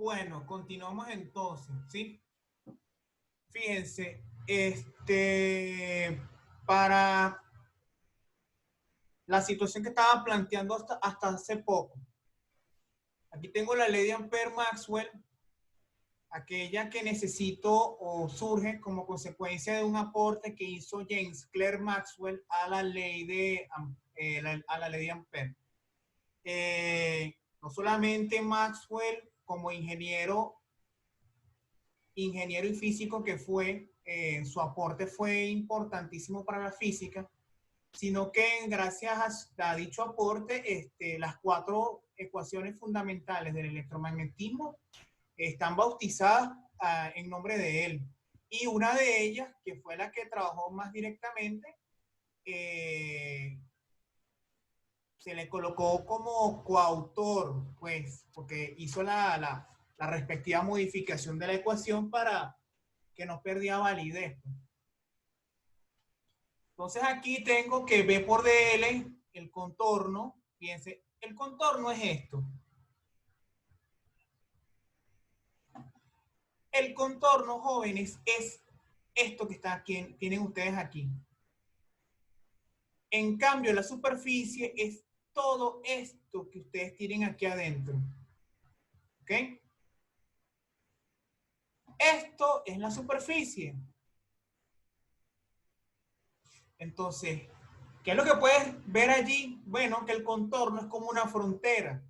Bueno, continuamos entonces, ¿sí? Fíjense, para la situación que estaba planteando hasta hace poco. Aquí tengo la ley de Ampère-Maxwell, aquella que necesito o surge como consecuencia de un aporte que hizo James Clerk Maxwell a la ley a la ley de Ampère. No solamente Maxwell como ingeniero y físico que fue, su aporte fue importantísimo para la física, sino que gracias a dicho aporte, las cuatro ecuaciones fundamentales del electromagnetismo están bautizadas en nombre de él. Y una de ellas, que fue la que trabajó más directamente, se le colocó como coautor, pues, porque hizo la respectiva modificación de la ecuación para que no perdía validez. Entonces aquí tengo que B por DL, el contorno, fíjense, el contorno es esto. El contorno, jóvenes, es esto que está aquí, tienen ustedes aquí. En cambio, la superficie es todo esto que ustedes tienen aquí adentro. ¿Ok? Esto es la superficie. Entonces, ¿qué es lo que puedes ver allí? Bueno, que el contorno es como una frontera.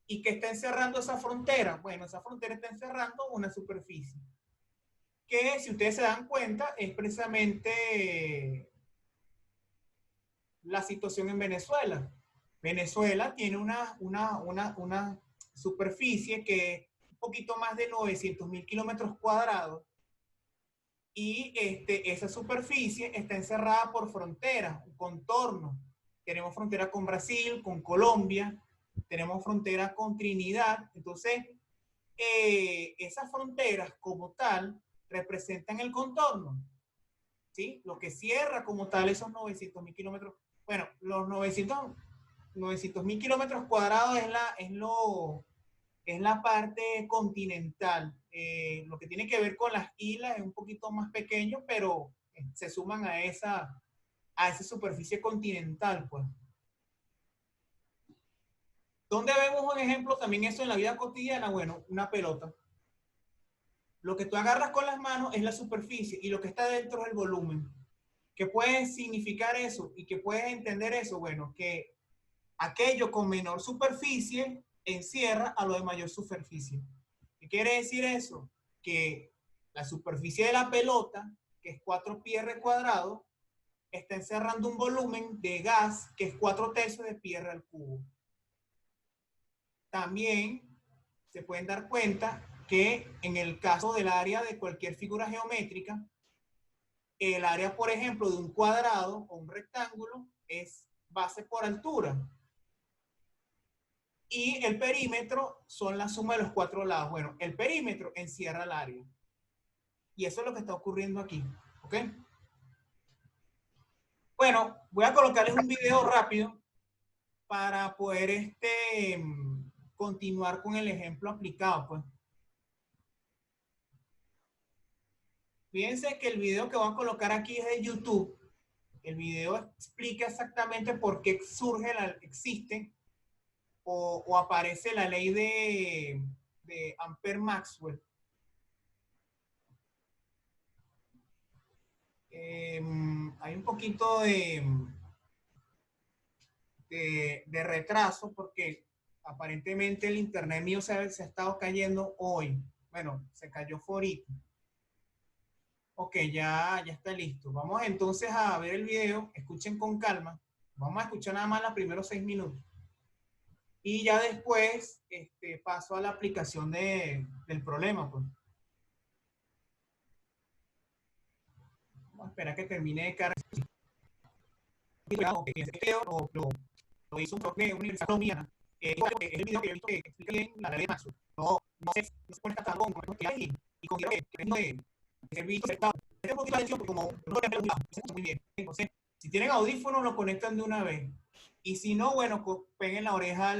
¿Y qué está encerrando esa frontera? Bueno, esa frontera está encerrando una superficie. Que, si ustedes se dan cuenta, es precisamente la situación en Venezuela. Venezuela tiene una superficie que es un poquito más de 900.000 kilómetros cuadrados, y esa superficie está encerrada por fronteras, un contorno. Tenemos frontera con Brasil, con Colombia, tenemos frontera con Trinidad. Entonces, esas fronteras como tal representan el contorno, ¿sí? Lo que cierra como tal esos 900.000 kilómetros. Bueno, los 900.000 kilómetros cuadrados es la parte continental. Lo que tiene que ver con las islas es un poquito más pequeño, pero se suman a esa superficie continental, pues. ¿Dónde vemos un ejemplo también eso en la vida cotidiana? Bueno, una pelota. Lo que tú agarras con las manos es la superficie y lo que está dentro es el volumen. ¿Qué puede significar eso? ¿Y qué puedes entender eso? Bueno, que aquello con menor superficie encierra a lo de mayor superficie. ¿Qué quiere decir eso? Que la superficie de la pelota, que es 4 pi r cuadrado, está encerrando un volumen de gas que es 4/3 de pi r al cubo. También se pueden dar cuenta que en el caso del área de cualquier figura geométrica, el área, por ejemplo, de un cuadrado o un rectángulo es base por altura. Y el perímetro son la suma de los 4 lados. Bueno, el perímetro encierra el área. Y eso es lo que está ocurriendo aquí. ¿Ok? Bueno, voy a colocarles un video rápido para poder continuar con el ejemplo aplicado, pues. Fíjense que el video que voy a colocar aquí es de YouTube. El video explica exactamente por qué existe o aparece la ley de Ampère-Maxwell. Hay un poquito de retraso porque aparentemente el internet mío se ha estado cayendo hoy. Bueno, se cayó ahorita. Ok, ya está listo. Vamos entonces a ver el video. Escuchen con calma. Vamos a escuchar nada más los primeros 6 minutos. Y ya después paso a la aplicación del problema. Pues. Vamos a esperar que termine de cargar. Este video lo hizo un profe de una universidad colombiana. Es el video que he visto que explica bien la ley de Maxwell. No se pone hasta algo como que hay y considero que es de servicio aceptado. Tengo un poquito de atención porque como no lo se escucha muy bien. Entonces, si tienen audífonos, lo conectan de una vez. Y si no, bueno, peguen la oreja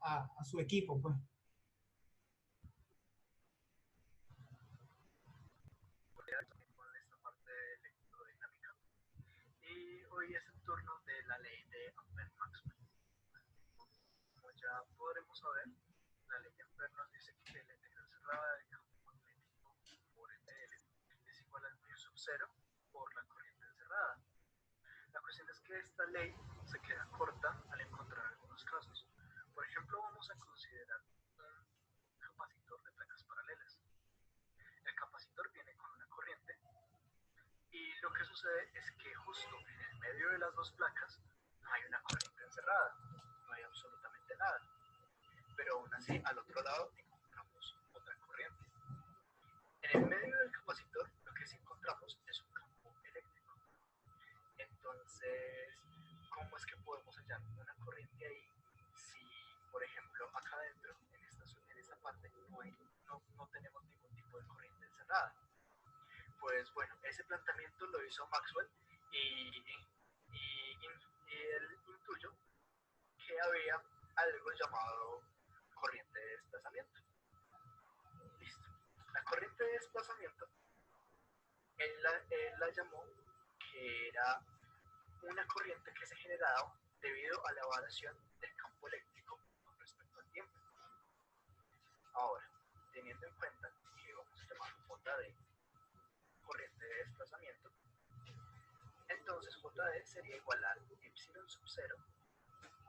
a su equipo, pues. ya podremos saber, la ley de Ampere nos dice que la integral cerrada del campo magnético por NL es igual al mu sub 0 por la corriente encerrada. La cuestión es que esta ley se queda corta al encontrar algunos casos. Por ejemplo, vamos a considerar un capacitor de placas paralelas. El capacitor viene con una corriente y lo que sucede es que justo en el medio de las dos placas hay una corriente encerrada, no hay absolutamente nada. Pero aún así, al otro lado encontramos otra corriente. En el medio del capacitor lo que sí encontramos es un campo eléctrico. Entonces, ¿cómo es que podemos hallar una corriente ahí si, por ejemplo, acá adentro, en esta parte, no tenemos ningún tipo de corriente encerrada? Pues bueno, ese planteamiento lo hizo Maxwell y él intuyó que había algo llamado corriente de desplazamiento. Listo. La corriente de desplazamiento, él la llamó que era una corriente que se generaba debido a la variación del campo eléctrico con respecto al tiempo. Ahora, teniendo en cuenta que vamos a llamar J de corriente de desplazamiento, entonces JD sería igual a epsilon sub 0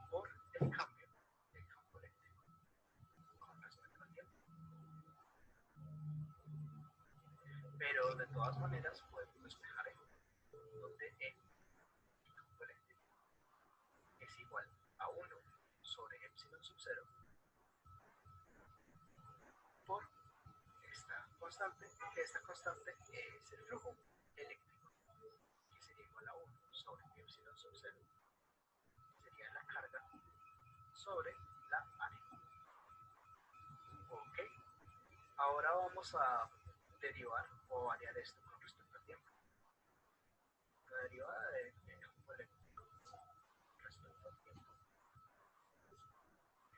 por el cambio del campo eléctrico con respecto al tiempo. Pero de todas maneras podemos despejar esto, donde E, el campo eléctrico, es igual a 1 sobre epsilon sub 0 por esta constante es el flujo eléctrico, que sería igual a 1 sobre epsilon sub 0, sería la carga sobre la área. Ok, ahora vamos a derivar o variar esto con respecto al tiempo. La derivada del campo eléctrico respecto al tiempo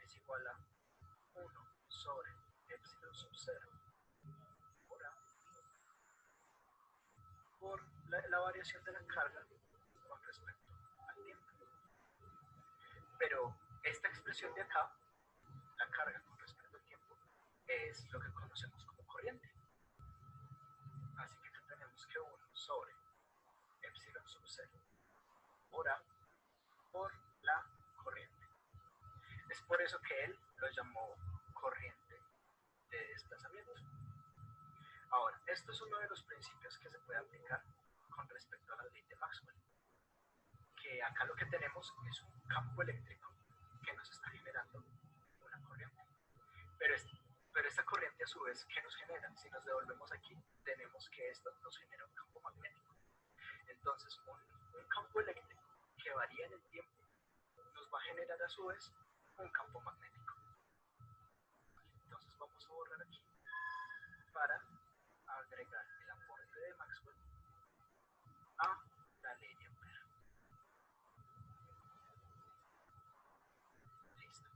es igual a 1 sobre epsilon sub 0 por A por la variación de la carga con respecto al tiempo. Pero esta expresión de acá, la carga con respecto al tiempo, es lo que conocemos como corriente. Así que acá tenemos que 1 sobre epsilon sub 0 por A por la corriente. Es por eso que él lo llamó corriente de desplazamiento. Ahora, esto es uno de los principios que se puede aplicar con respecto a la ley de Maxwell, que acá lo que tenemos es un campo eléctrico que nos está generando una corriente. Pero esta corriente a su vez, ¿qué nos genera? Si nos devolvemos aquí, tenemos que esto nos genera un campo magnético. Entonces, un campo eléctrico que varía en el tiempo nos va a generar a su vez un campo magnético. Entonces vamos a borrar aquí para agregar el aporte de Maxwell a la ley de Ampere. Listo.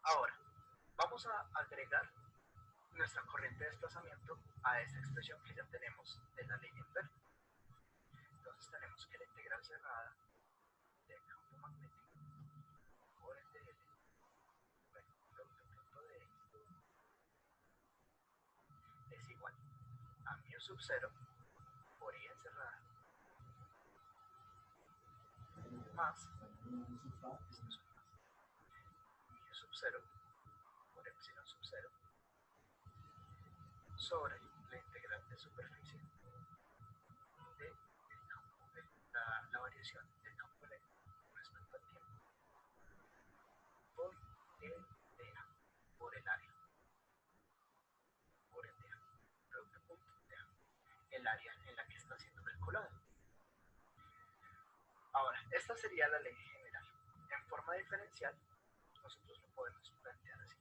Ahora, vamos a agregar nuestra corriente de desplazamiento a esta expresión que ya tenemos de la ley de Ampere. Entonces tenemos que la integral cerrada del campo magnético por el dl, bueno, producto de es igual a mu sub 0 por I encerrada más, esto es un más, mu sub 0 por epsilon sub 0 sobre la integral de superficie de campo, la variación del campo eléctrico respecto al tiempo por el dA, por el área, por el dA, producto punto dA, el área en la que está siendo calculada. Ahora, esta sería la ley general. En forma diferencial, nosotros lo podemos plantear así.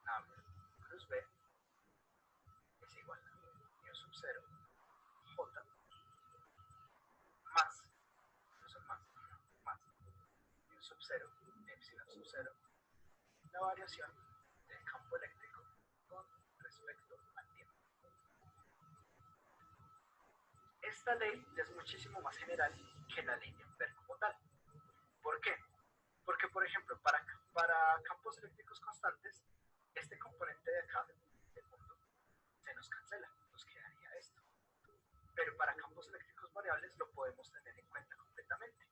A plus B es igual a mu sub 0 J más, no son más mu sub 0 epsilon sub 0, la variación del campo eléctrico con respecto al tiempo. Esta ley es muchísimo más general que la ley de Ampere como tal. ¿Por qué? Porque por ejemplo, para campos eléctricos constantes, este componente de acá del mundo se nos cancela, nos quedaría esto. Pero para campos eléctricos variables lo podemos tener en cuenta completamente.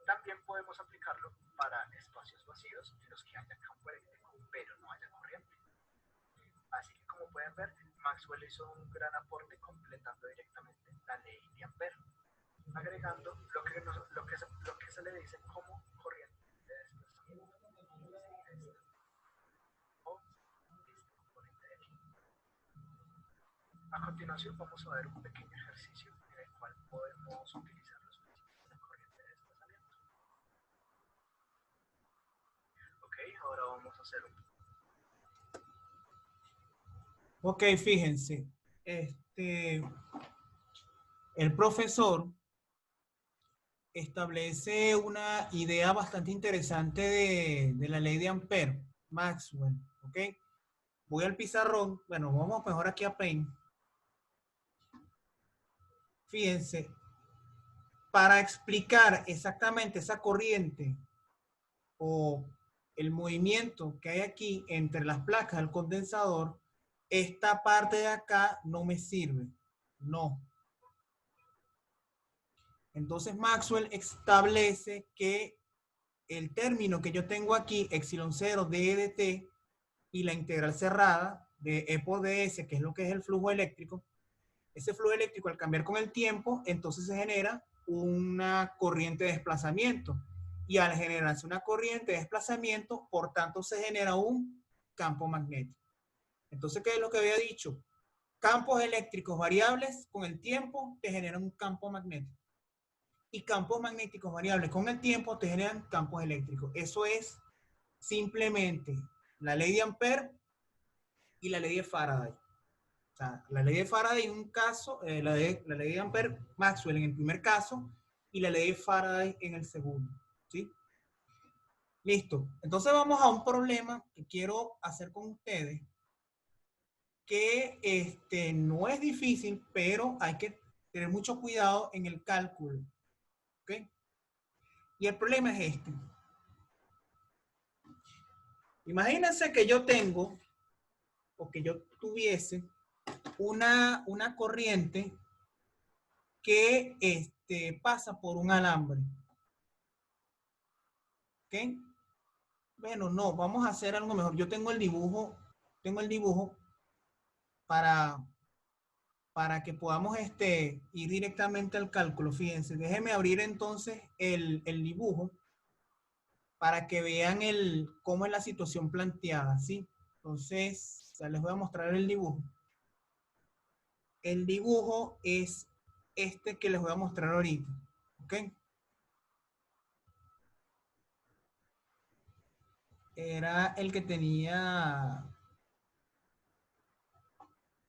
También podemos aplicarlo para espacios vacíos en los que haya campo eléctrico, pero no haya corriente. Así que como pueden ver, Maxwell hizo un gran aporte completando directamente la ley de Ampère, agregando lo que se le dice como corriente de desplazamiento. O este componente de aquí. A continuación vamos a ver un pequeño ejercicio en el cual podemos utilizar los principios de corriente de desplazamiento. Ok, ahora vamos a hacer un... Ok, fíjense. El profesor establece una idea bastante interesante de la ley de Ampère, Maxwell, ¿ok? Voy al pizarrón, bueno, vamos mejor aquí a Paint. Fíjense, para explicar exactamente esa corriente o el movimiento que hay aquí entre las placas del condensador, esta parte de acá no me sirve, no. Entonces Maxwell establece que el término que yo tengo aquí, epsilon 0 d de t, y la integral cerrada de E por ds, que es lo que es el flujo eléctrico, ese flujo eléctrico al cambiar con el tiempo, entonces se genera una corriente de desplazamiento. Y al generarse una corriente de desplazamiento, por tanto se genera un campo magnético. Entonces, ¿qué es lo que había dicho? Campos eléctricos variables con el tiempo te generan un campo magnético. Y campos magnéticos variables con el tiempo te generan campos eléctricos. Eso es simplemente la ley de Ampère y la ley de Faraday. O sea, la ley de Faraday en un caso, la ley de Ampère, Maxwell en el primer caso, y la ley de Faraday en el segundo. ¿Sí? Listo. Entonces vamos a un problema que quiero hacer con ustedes, que no es difícil, pero hay que tener mucho cuidado en el cálculo. ¿Ok? Y el problema es este. Imagínense que yo tengo, o que yo tuviese, una corriente que pasa por un alambre. ¿Ok? Bueno, no, vamos a hacer algo mejor. Yo tengo el dibujo para que podamos ir directamente al cálculo. Fíjense, déjenme abrir entonces el dibujo para que vean cómo es la situación planteada, ¿sí? Entonces, ya les voy a mostrar el dibujo. El dibujo es este que les voy a mostrar ahorita, ¿ok? Era el que tenía...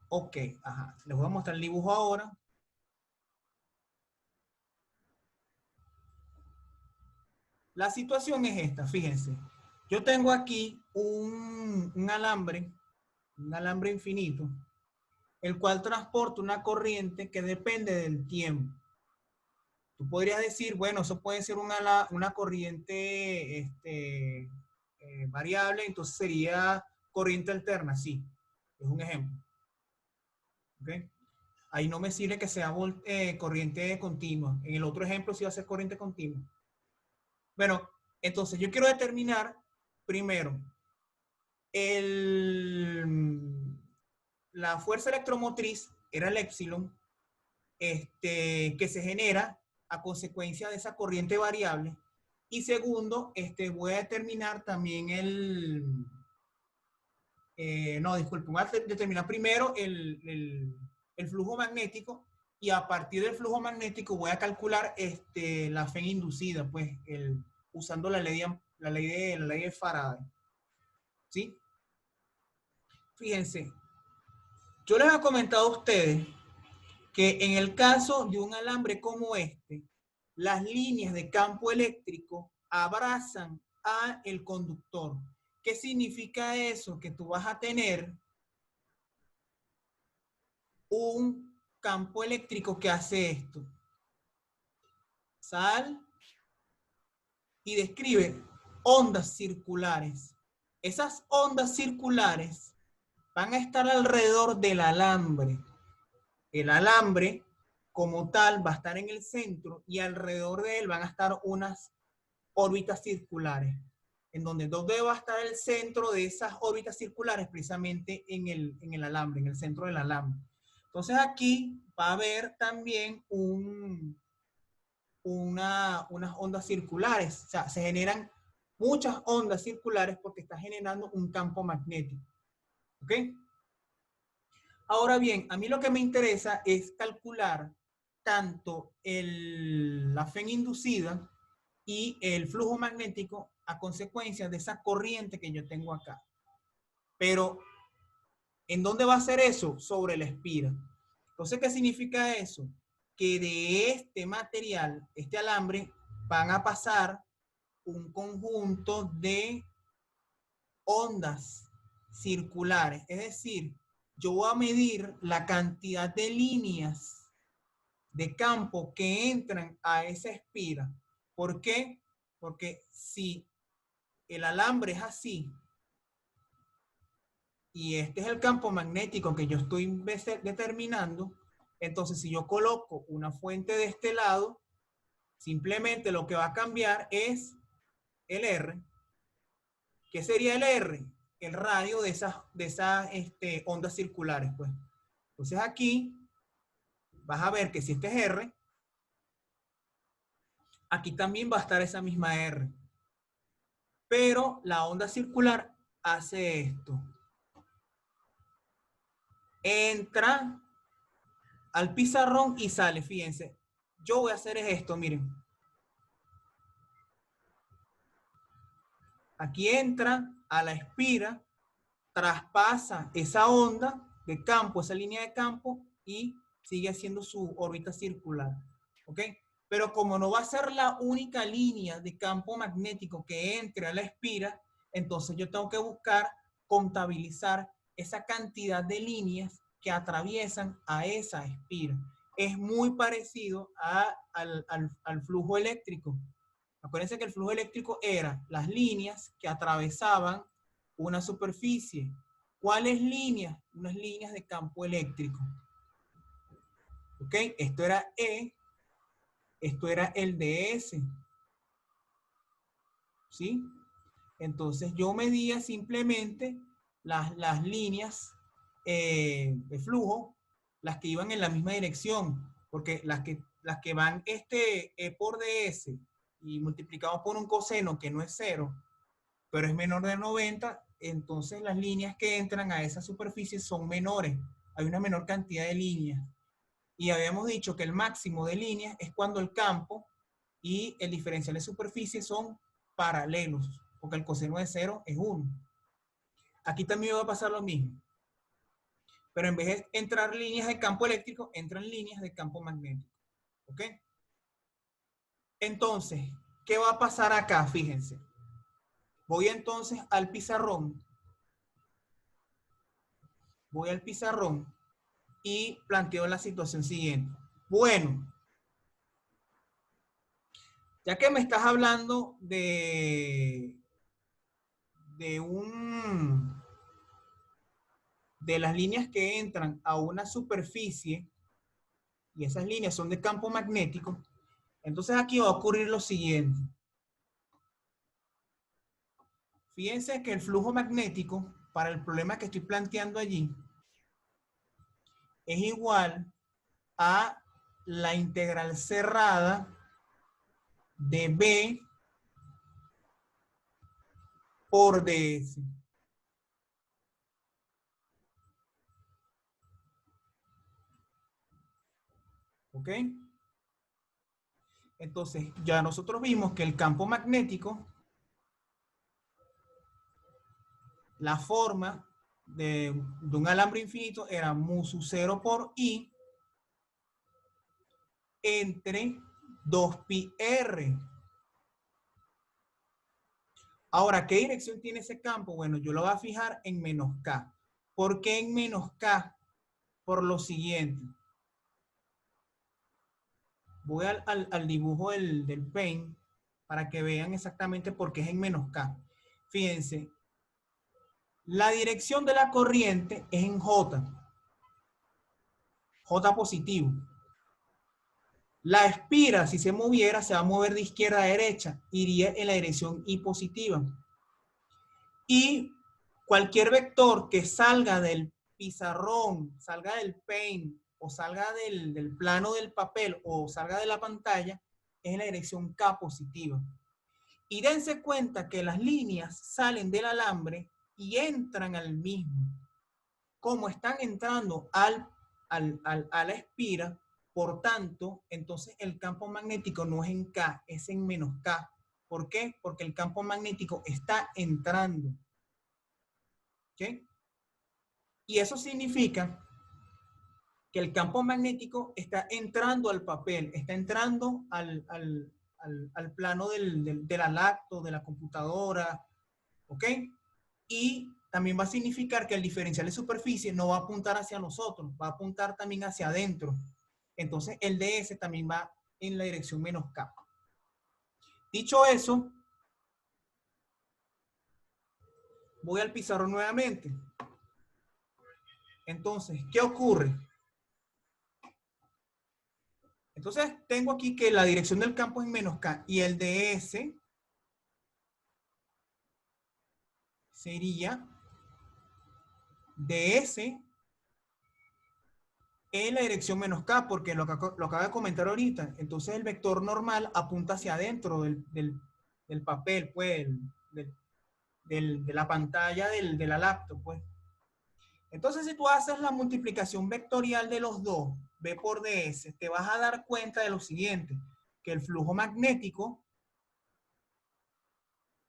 Ok, ajá. Les voy a mostrar el dibujo ahora. La situación es esta, fíjense. Yo tengo aquí un alambre infinito, el cual transporta una corriente que depende del tiempo. Tú podrías decir, bueno, eso puede ser una corriente variable, entonces sería corriente alterna, sí. Es un ejemplo. ¿Okay? Ahí no me sirve que sea corriente continua. En el otro ejemplo sí va a ser corriente continua. Bueno, entonces yo quiero determinar primero la fuerza electromotriz, era el epsilon, que se genera a consecuencia de esa corriente variable. Y segundo, voy a determinar también no, disculpen, voy a determinar primero el flujo magnético, y a partir del flujo magnético voy a calcular la fe inducida, pues, usando la ley de Faraday. ¿Sí? Fíjense, yo les he comentado a ustedes que en el caso de un alambre como las líneas de campo eléctrico abrazan a el conductor. ¿Qué significa eso? Que tú vas a tener un campo eléctrico que hace esto. Sal y describe ondas circulares. Esas ondas circulares van a estar alrededor del alambre. El alambre, como tal, va a estar en el centro y alrededor de él van a estar unas órbitas circulares, en donde va a estar el centro de esas órbitas circulares, precisamente en el alambre, en el centro del alambre. Entonces aquí va a haber también unas ondas circulares, o sea, se generan muchas ondas circulares porque está generando un campo magnético. ¿Ok? Ahora bien, a mí lo que me interesa es calcular tanto la FEN inducida y el flujo magnético a consecuencia de esa corriente que yo tengo acá. Pero, ¿en dónde va a ser eso? Sobre la espira. Entonces, ¿qué significa eso? Que de este material, este alambre, van a pasar un conjunto de ondas circulares. Es decir, yo voy a medir la cantidad de líneas de campo que entran a esa espira. ¿Por qué? Porque si el alambre es así y este es el campo magnético que yo estoy determinando, entonces si yo coloco una fuente de este lado, simplemente lo que va a cambiar es el R. ¿Qué sería el R? El radio de esas ondas circulares, pues. Entonces aquí vas a ver que si este es R, aquí también va a estar esa misma R. Pero la onda circular hace esto. Entra al pizarrón y sale, fíjense. Yo voy a hacer esto, miren. Aquí entra a la espira, traspasa esa onda de campo, esa línea de campo y sigue haciendo su órbita circular. ¿Ok? Pero como no va a ser la única línea de campo magnético que entre a la espira, entonces yo tengo que buscar contabilizar esa cantidad de líneas que atraviesan a esa espira. Es muy parecido al flujo eléctrico. Acuérdense que el flujo eléctrico era las líneas que atravesaban una superficie. ¿Cuáles líneas? Unas líneas de campo eléctrico. ¿Ok? Esto era E, esto era el DS. ¿Sí? Entonces yo medía simplemente las líneas de flujo, las que iban en la misma dirección, porque las que van E por DS y multiplicado por un coseno que no es 0, pero es menor de 90, entonces las líneas que entran a esa superficie son menores. Hay una menor cantidad de líneas. Y habíamos dicho que el máximo de líneas es cuando el campo y el diferencial de superficie son paralelos, porque el coseno de 0 es 1. Aquí también va a pasar lo mismo. Pero en vez de entrar líneas de campo eléctrico, entran líneas de campo magnético. ¿Ok? Entonces, ¿qué va a pasar acá? Fíjense. Voy entonces al pizarrón. Voy al pizarrón y planteo la situación siguiente. Bueno, ya que me estás hablando de las líneas que entran a una superficie y esas líneas son de campo magnético, entonces aquí va a ocurrir lo siguiente. Fíjense que el flujo magnético para el problema que estoy planteando allí es igual a la integral cerrada de B por DS. ¿Ok? Entonces, ya nosotros vimos que el campo magnético, la forma de un alambre infinito era mu sub 0 por I entre 2πr. Ahora, ¿qué dirección tiene ese campo? Bueno, yo lo voy a fijar en menos K. ¿Por qué en menos K? Por lo siguiente. Voy al dibujo del Paint para que vean exactamente por qué es en menos K. Fíjense, la dirección de la corriente es en J. J positivo. La espira, si se moviera, se va a mover de izquierda a derecha, iría en la dirección I positiva. Y cualquier vector que salga del pizarrón, salga del paint, o salga del plano del papel, o salga de la pantalla, es en la dirección K positiva. Y dense cuenta que las líneas salen del alambre y entran al mismo. Como están entrando a la espira, por tanto, entonces el campo magnético no es en K, es en menos K. ¿Por qué? Porque el campo magnético está entrando. ¿Ok? Y eso significa que el campo magnético está entrando al papel, está entrando al plano del alacto, de la computadora, ¿ok? Y también va a significar que el diferencial de superficie no va a apuntar hacia nosotros, va a apuntar también hacia adentro. Entonces el DS también va en la dirección menos K. Dicho eso, voy al pizarrón nuevamente. Entonces, ¿qué ocurre? Entonces, tengo aquí que la dirección del campo es menos K y el DS sería DS en la dirección menos K, porque lo acabo de comentar ahorita. Entonces, el vector normal apunta hacia adentro del papel, pues, de la pantalla de la laptop, pues. Entonces, si tú haces la multiplicación vectorial de los dos, B por DS, te vas a dar cuenta de lo siguiente, que el flujo magnético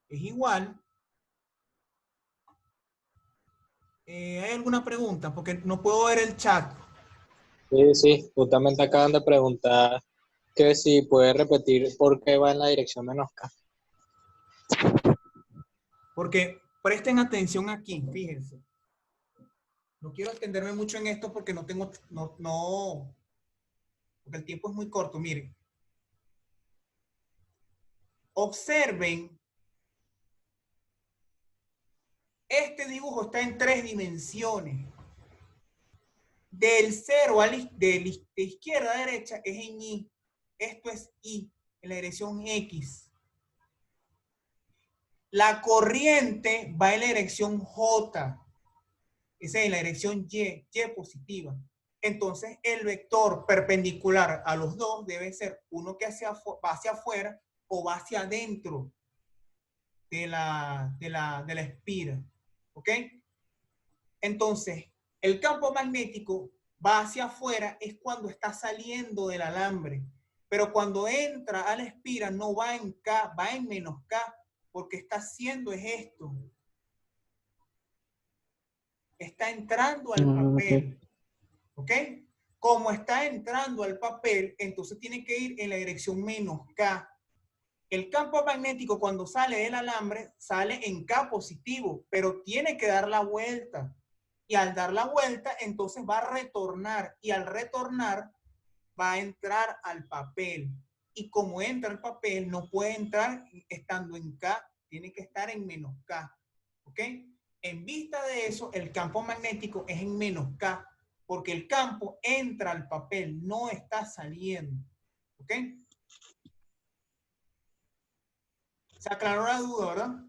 es igual. ¿Hay alguna pregunta? Porque no puedo ver el chat. Sí, sí, justamente acaban de preguntar que si puede repetir por qué va en la dirección menos K. Porque presten atención aquí, fíjense. No quiero extenderme mucho en esto porque no tengo, porque el tiempo es muy corto. Miren. Observen. Este dibujo está en 3 dimensiones. Del 0 de izquierda a derecha es en Y. Esto es Y, en la dirección X. La corriente va en la dirección J. Esa es en la dirección Y positiva. Entonces, el vector perpendicular a los dos debe ser uno que va hacia afuera o va hacia adentro de la espira. ¿Ok? Entonces, el campo magnético va hacia afuera es cuando está saliendo del alambre. Pero cuando entra a la espira no va en K, va en menos K, porque está haciendo es esto. Está entrando al papel. ¿Ok? Como está entrando al papel, entonces tiene que ir en la dirección menos K. El campo magnético cuando sale del alambre sale en K positivo, pero tiene que dar la vuelta. Y al dar la vuelta, entonces va a retornar. Y al retornar, va a entrar al papel. Y como entra al papel, no puede entrar estando en K, tiene que estar en menos K. ¿Ok? En vista de eso, el campo magnético es en menos K, porque el campo entra al papel, no está saliendo. ¿Ok? Se aclaró la duda, ¿verdad?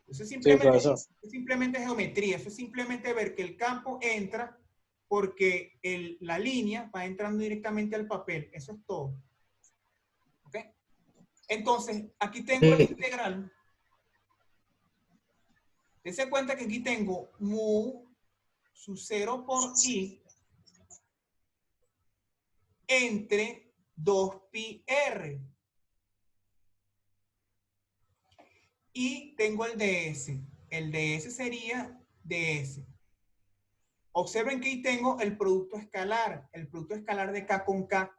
Eso es simplemente geometría, eso es simplemente ver que el campo entra porque la línea va entrando directamente al papel. Eso es todo. ¿Ok? Entonces, aquí tengo el integral. Dense cuenta que aquí tengo mu su 0 por i entre 2pi r. Y tengo el ds. El ds sería ds. Observen que ahí tengo el producto escalar. El producto escalar de K con K.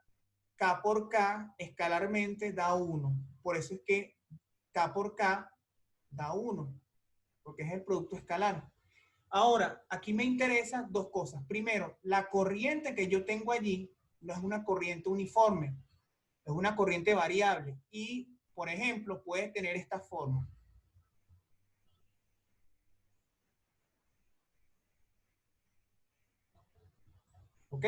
K por K escalarmente da 1. Por eso es que K por K da 1. Porque es el producto escalar. Ahora, aquí me interesan dos cosas. Primero, la corriente que yo tengo allí no es una corriente uniforme. Es una corriente variable. Y, por ejemplo, puede tener esta forma. ¿Ok?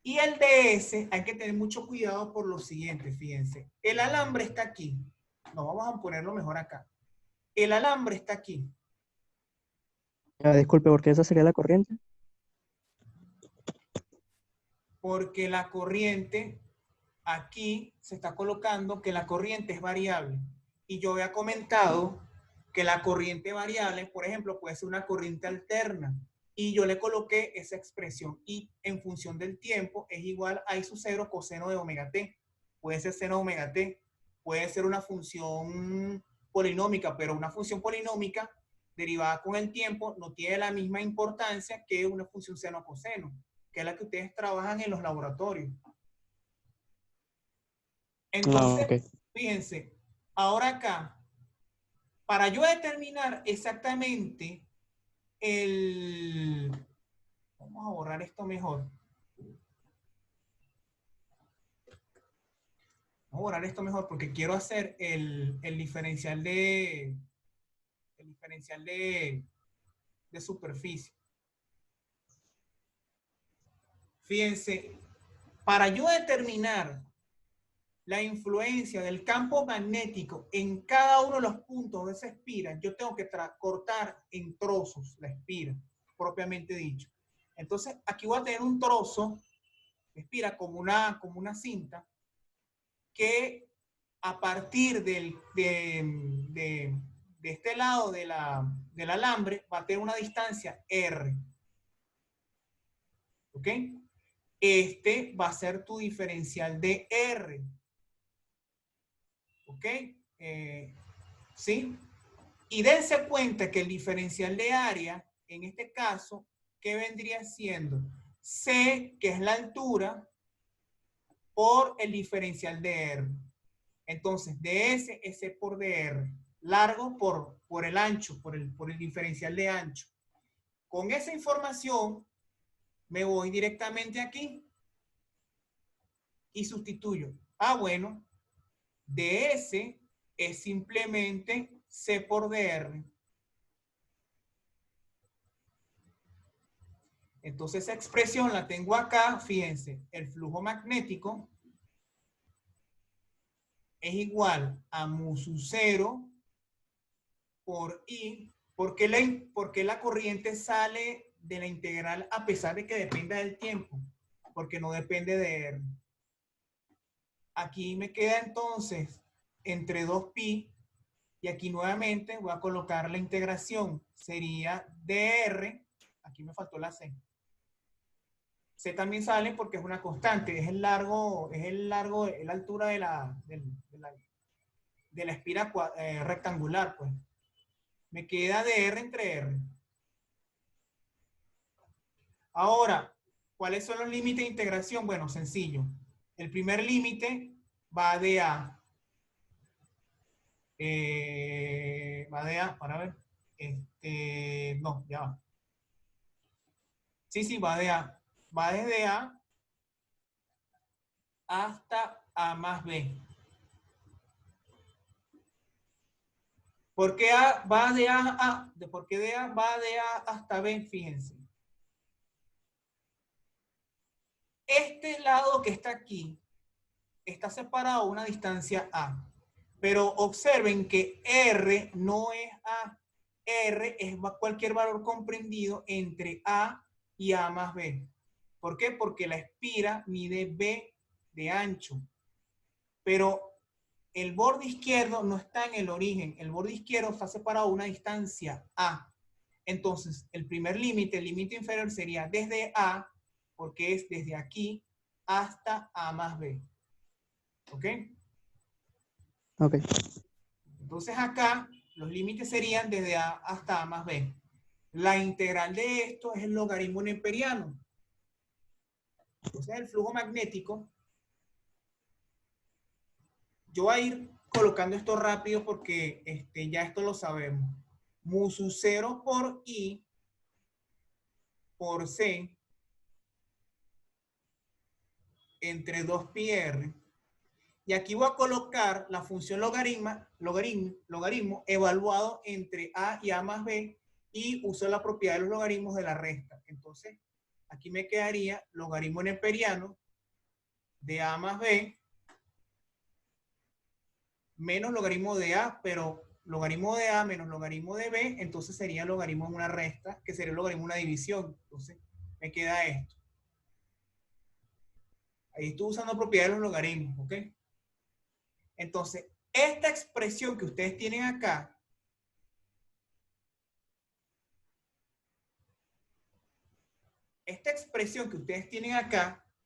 Y el DS hay que tener mucho cuidado por lo siguiente, fíjense. El alambre está aquí. No, vamos a ponerlo mejor acá. El alambre está aquí. Disculpe, ¿por qué esa sería la corriente? Porque la corriente, aquí se está colocando que la corriente es variable. Y yo había comentado que la corriente variable, por ejemplo, puede ser una corriente alterna. Y yo le coloqué esa expresión. Y en función del tiempo es igual a I sub 0 coseno de omega t. Puede ser seno de omega t. Puede ser una función polinómica, pero una función polinómica derivada con el tiempo no tiene la misma importancia que una función seno a coseno, que es la que ustedes trabajan en los laboratorios. Entonces, Ok. fíjense, ahora acá, para yo determinar exactamente el... Vamos a borrar esto mejor. Vamos a borrar esto mejor porque quiero hacer el diferencial de superficie. Fíjense, para yo determinar la influencia del campo magnético en cada uno de los puntos de esa espira, yo tengo que cortar en trozos la espira, propiamente dicho. Entonces, aquí voy a tener un trozo de espira como una cinta que a partir de este lado del alambre va a tener una distancia R. ¿Ok? Este va a ser tu diferencial de R. ¿Ok? ¿Sí? Y dense cuenta que el diferencial de área, en este caso, ¿qué vendría siendo? C, que es la altura, por el diferencial de R. Entonces, ds es C por dr. Largo por el ancho, por el diferencial de ancho. Con esa información, me voy directamente aquí y sustituyo. Bueno, ds es simplemente C por dr. Entonces esa expresión la tengo acá, fíjense, el flujo magnético es igual a mu sub 0 por I. ¿Por qué la corriente sale de la integral a pesar de que dependa del tiempo? Porque no depende de R. Aquí me queda entonces entre 2pi y aquí nuevamente voy a colocar la integración. Sería dr, aquí me faltó la C. C también sale porque es una constante, es la altura de la espira rectangular, pues. Me queda dr entre R. Ahora, ¿cuáles son los límites de integración? Bueno, sencillo. El primer límite va de A. Va de A, para ver. No, ya va. Sí, va de A. Va desde A hasta A más B. ¿Por qué A va de A ¿por qué de A va de A hasta B? Fíjense. Este lado que está aquí está separado a una distancia A. Pero observen que R no es A. R es cualquier valor comprendido entre A y A más B. ¿Por qué? Porque la espira mide B de ancho. Pero el borde izquierdo no está en el origen. El borde izquierdo está separado a una distancia A. Entonces, el primer límite, el límite inferior sería desde A, porque es desde aquí, hasta A más B. ¿Ok? Ok. Entonces acá, los límites serían desde A hasta A más B. La integral de esto es el logaritmo neperiano. Entonces, el flujo magnético, yo voy a ir colocando esto rápido porque ya esto lo sabemos. Mu sub 0 por I por C entre 2πr. Y aquí voy a colocar la función logaritmo evaluado entre a y a más b y uso la propiedad de los logaritmos de la resta. Entonces, aquí me quedaría logaritmo neperiano de a más b menos logaritmo de a, pero logaritmo de a menos logaritmo de b, entonces sería logaritmo en una resta, que sería logaritmo en una división. Entonces, me queda esto. Ahí estoy usando propiedades de los logaritmos, ¿ok? Entonces, esta expresión que ustedes tienen acá,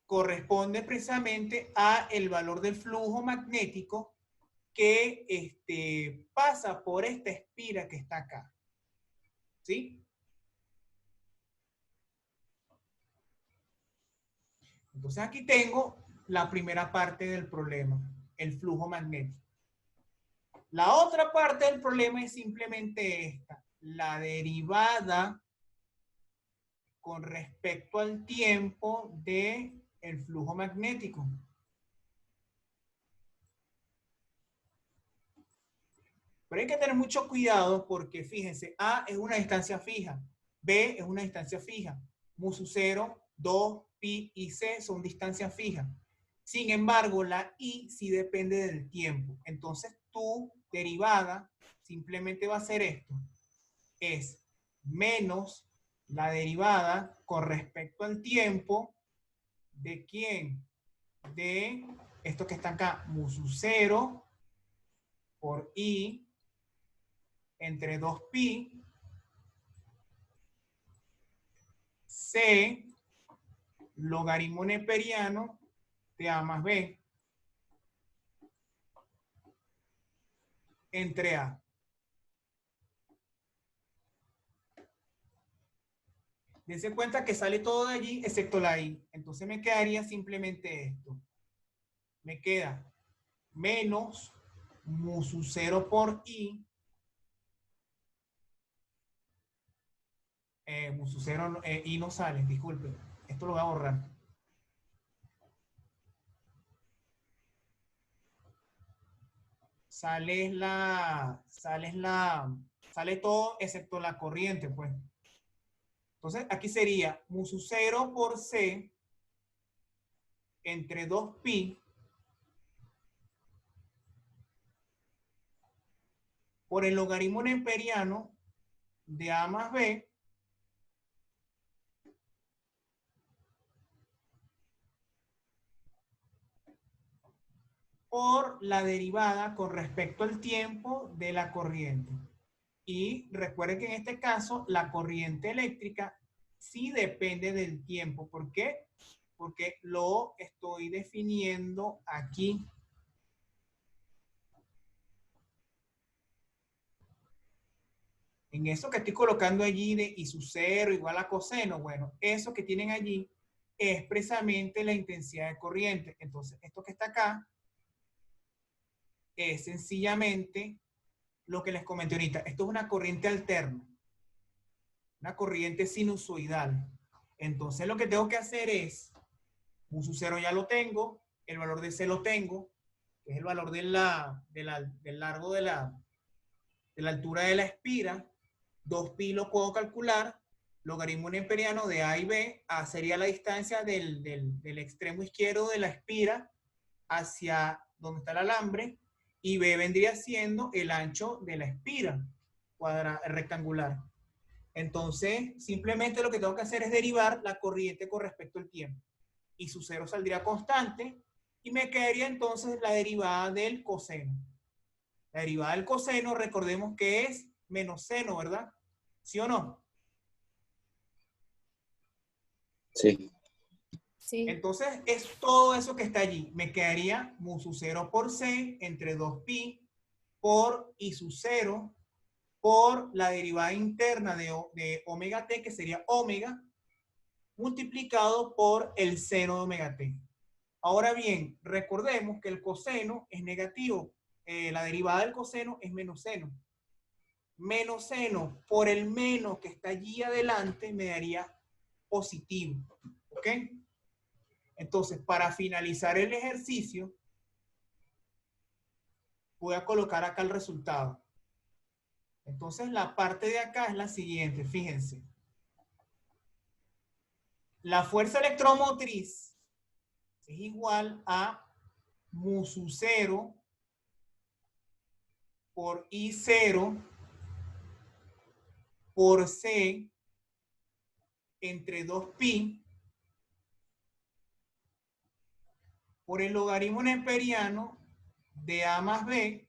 corresponde precisamente a el valor del flujo magnético que pasa por esta espira que está acá. ¿Sí? Entonces aquí tengo la primera parte del problema, el flujo magnético. La otra parte del problema es simplemente esta, la derivada con respecto al tiempo del flujo magnético. Pero hay que tener mucho cuidado porque fíjense, A es una distancia fija, B es una distancia fija, mu sub 0, 2, pi y c son distancias fijas. Sin embargo, la I sí depende del tiempo. Entonces, tu derivada simplemente va a ser esto. Es menos la derivada con respecto al tiempo de ¿quién? De esto que está acá, mu sub 0 por I entre 2pi c logaritmo neperiano de a más b entre a. Dense cuenta que sale todo de allí excepto la i. Entonces me quedaría simplemente esto. Me queda menos mu sub 0 por i. Mu sub 0, i no sale, disculpen. Esto lo voy a borrar. Sale todo excepto la corriente, pues. Entonces, aquí sería mu sub 0 por c entre 2pi por el logaritmo neperiano de a más b por la derivada con respecto al tiempo de la corriente. Y recuerden que en este caso la corriente eléctrica sí depende del tiempo. ¿Por qué? Porque lo estoy definiendo aquí. En eso que estoy colocando allí de I sub 0 igual a coseno, bueno, eso que tienen allí es precisamente la intensidad de corriente. Entonces, esto que está acá es sencillamente lo que les comenté ahorita. Esto es una corriente alterna, una corriente sinusoidal. Entonces, lo que tengo que hacer es, mu sub 0 ya lo tengo, el valor de C lo tengo, que es el valor del largo de la altura de la espira. 2pi lo puedo calcular, logaritmo neperiano de A y B. A sería la distancia del extremo izquierdo de la espira hacia donde está el alambre, y B vendría siendo el ancho de la espira rectangular. Entonces, simplemente lo que tengo que hacer es derivar la corriente con respecto al tiempo. Y su 0 saldría constante, y me quedaría entonces la derivada del coseno. La derivada del coseno, recordemos que es menos seno, ¿verdad? ¿Sí o no? Sí. Sí. Entonces, es todo eso que está allí. Me quedaría mu sub 0 por c entre 2pi por I sub 0 por la derivada interna de omega t, que sería omega, multiplicado por el seno de omega t. Ahora bien, recordemos que el coseno es negativo. La derivada del coseno es menos seno. Menos seno por el menos que está allí adelante me daría positivo. ¿Ok? Entonces, para finalizar el ejercicio, voy a colocar acá el resultado. Entonces, la parte de acá es la siguiente, fíjense. La fuerza electromotriz es igual a mu sub 0 por I0 por C entre 2pi por el logaritmo neperiano de A más B.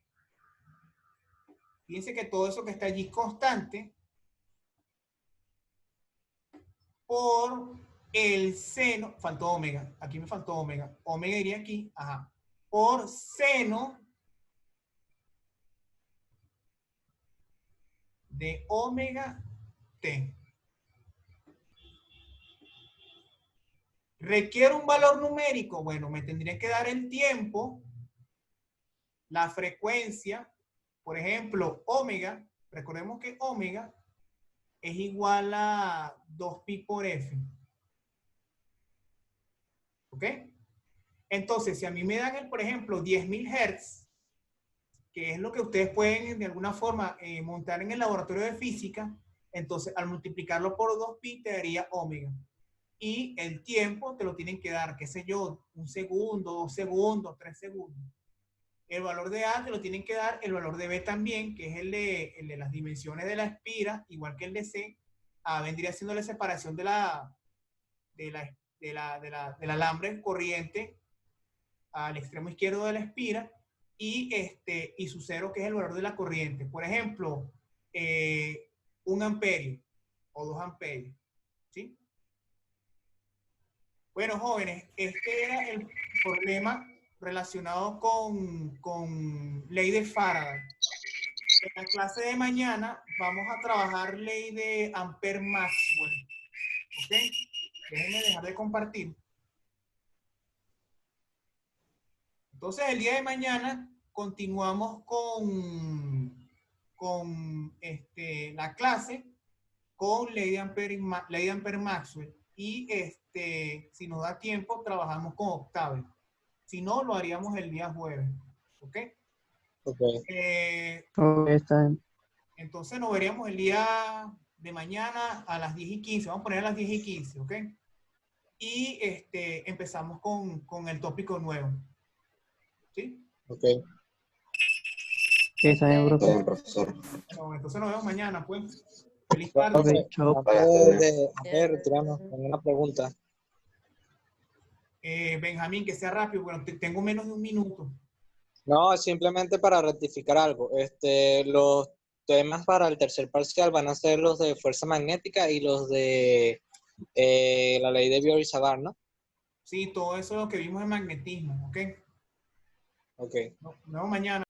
Fíjense que todo eso que está allí es constante por el seno, faltó omega, aquí me faltó omega, omega iría aquí, ajá, por seno de omega t. ¿Requiere un valor numérico? Bueno, me tendría que dar el tiempo, la frecuencia, por ejemplo, omega, recordemos que omega es igual a 2pi por f. ¿Ok? Entonces, si a mí me dan, por ejemplo, 10.000 Hz, que es lo que ustedes pueden de alguna forma montar en el laboratorio de física, entonces al multiplicarlo por 2pi te daría omega. Y el tiempo te lo tienen que dar, qué sé yo, 1 segundo, 2 segundos, 3 segundos. El valor de A te lo tienen que dar, el valor de B también, que es el de las dimensiones de la espira, igual que el de C. A vendría siendo la separación del alambre corriente al extremo izquierdo de la espira y su cero, que es el valor de la corriente. Por ejemplo, 1 amperio o 2 amperios. ¿Sí? Bueno, jóvenes, este era el problema relacionado con ley de Faraday. En la clase de mañana vamos a trabajar ley de Ampère-Maxwell. ¿Ok? Déjenme dejar de compartir. Entonces, el día de mañana continuamos con la clase con ley de Ampère-Maxwell. Y si nos da tiempo, trabajamos con Octave. Si no, lo haríamos el día jueves. ¿Ok? Ok. Ok, está bien. Entonces nos veríamos el día de mañana a las 10:15. Vamos a poner a las 10:15, ¿ok? Y empezamos con el tópico nuevo. ¿Sí? Ok. Ok, está bien, Está profe. bien, profesor. Bueno, entonces nos vemos mañana, pues. Feliz Bueno, tarde. Ok, chao. retirarnos con una pregunta. Benjamín, que sea rápido. Bueno, tengo menos de 1 minuto. No, simplemente para rectificar algo. Los temas para el tercer parcial van a ser los de fuerza magnética y los de la ley de Biot-Savart, ¿no? Sí, todo eso es lo que vimos en magnetismo, ¿ok? Ok. Nos vemos mañana.